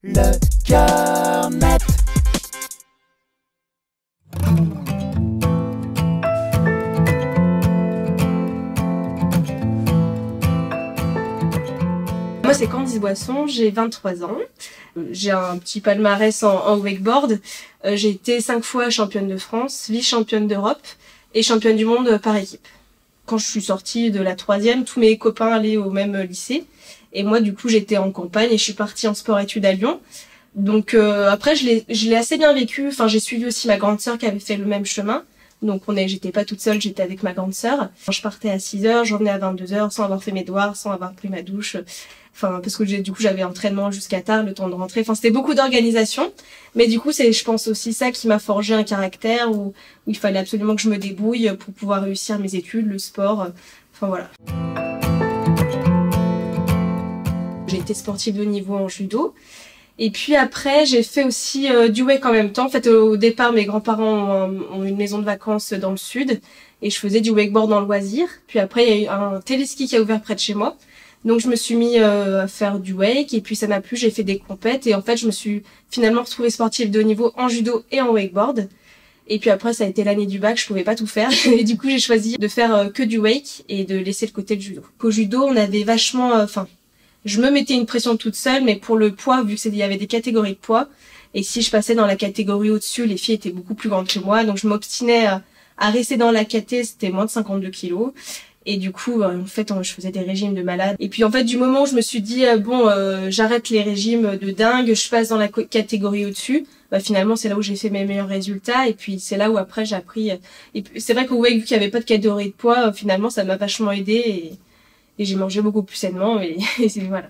Le cœur net. Moi c'est Candice Boisson, j'ai 23 ans. J'ai un petit palmarès en wakeboard. J'ai été 5 fois championne de France, vice-championne d'Europe et championne du monde par équipe. Quand je suis sortie de la 3e, tous mes copains allaient au même lycée. Et moi du coup j'étais en campagne et je suis partie en sport-études à Lyon. Donc après je l'ai assez bien vécu. Enfin j'ai suivi aussi ma grande sœur qui avait fait le même chemin. Donc j'étais pas toute seule, j'étais avec ma grande sœur. Je partais à 6h, je revenais à 22h sans avoir fait mes devoirs, sans avoir pris ma douche. Enfin parce que du coup j'avais entraînement jusqu'à tard, le temps de rentrer. Enfin c'était beaucoup d'organisation. Mais du coup c'est je pense aussi ça qui m'a forgé un caractère où il fallait absolument que je me débrouille pour pouvoir réussir mes études, le sport. Enfin voilà. J'ai été sportive de haut niveau en judo. Et puis après, j'ai fait aussi du wake en même temps. En fait, au départ, mes grands-parents ont une maison de vacances dans le sud et je faisais du wakeboard en loisir. Puis après, il y a eu un téléski qui a ouvert près de chez moi. Donc, je me suis mis à faire du wake et puis ça m'a plu. J'ai fait des compètes et en fait, je me suis finalement retrouvée sportive de haut niveau en judo et en wakeboard. Et puis après, ça a été l'année du bac, je pouvais pas tout faire. Et du coup, j'ai choisi de faire que du wake et de laisser le côté de judo. Au judo, on avait vachement... je me mettais une pression toute seule, mais pour le poids, vu qu'il y avait des catégories de poids, et si je passais dans la catégorie au-dessus, les filles étaient beaucoup plus grandes que moi, donc je m'obstinais à rester dans la caté, c'était moins de 52 kilos. Et du coup, en fait, je faisais des régimes de malade. Et puis en fait, du moment où je me suis dit, j'arrête les régimes de dingue, je passe dans la catégorie au-dessus, bah finalement, c'est là où j'ai fait mes meilleurs résultats. Et puis c'est là où après, j'ai appris... Et c'est vrai qu'au wake, vu qu'il n'y avait pas de catégorie de poids, finalement, ça m'a vachement aidée. Et j'ai mangé beaucoup plus sainement et voilà.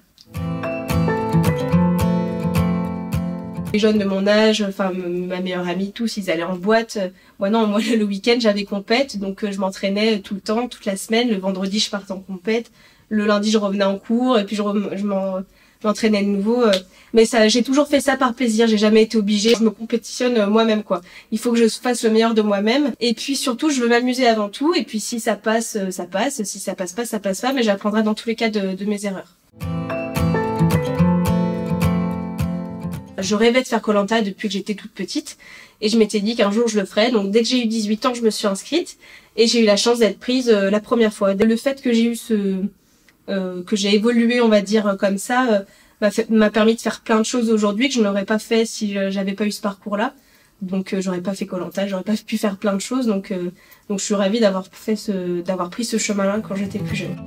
Les jeunes de mon âge, enfin ma meilleure amie, tous, ils allaient en boîte. Moi non, moi le week-end j'avais compète, donc je m'entraînais tout le temps, toute la semaine. Le vendredi je partais en compète, le lundi je revenais en cours et puis je m'entraînais de nouveau. Mais ça, j'ai toujours fait ça par plaisir, j'ai jamais été obligée. Je me compétitionne moi-même quoi. Il faut que je fasse le meilleur de moi-même. Et puis surtout, je veux m'amuser avant tout. Et puis si ça passe, ça passe. Si ça passe pas, ça passe pas. Mais j'apprendrai dans tous les cas de mes erreurs. Je rêvais de faire Koh-Lanta depuis que j'étais toute petite. Et je m'étais dit qu'un jour je le ferais. Donc dès que j'ai eu 18 ans, je me suis inscrite. Et j'ai eu la chance d'être prise la première fois. Le fait que j'ai eu que j'ai évolué, on va dire, comme ça... m'a permis de faire plein de choses aujourd'hui que je n'aurais pas fait si j'avais pas eu ce parcours-là. Donc j'aurais pas fait Koh-Lanta, j'aurais pas pu faire plein de choses. Donc je suis ravie d'avoir pris ce chemin-là quand j'étais plus jeune.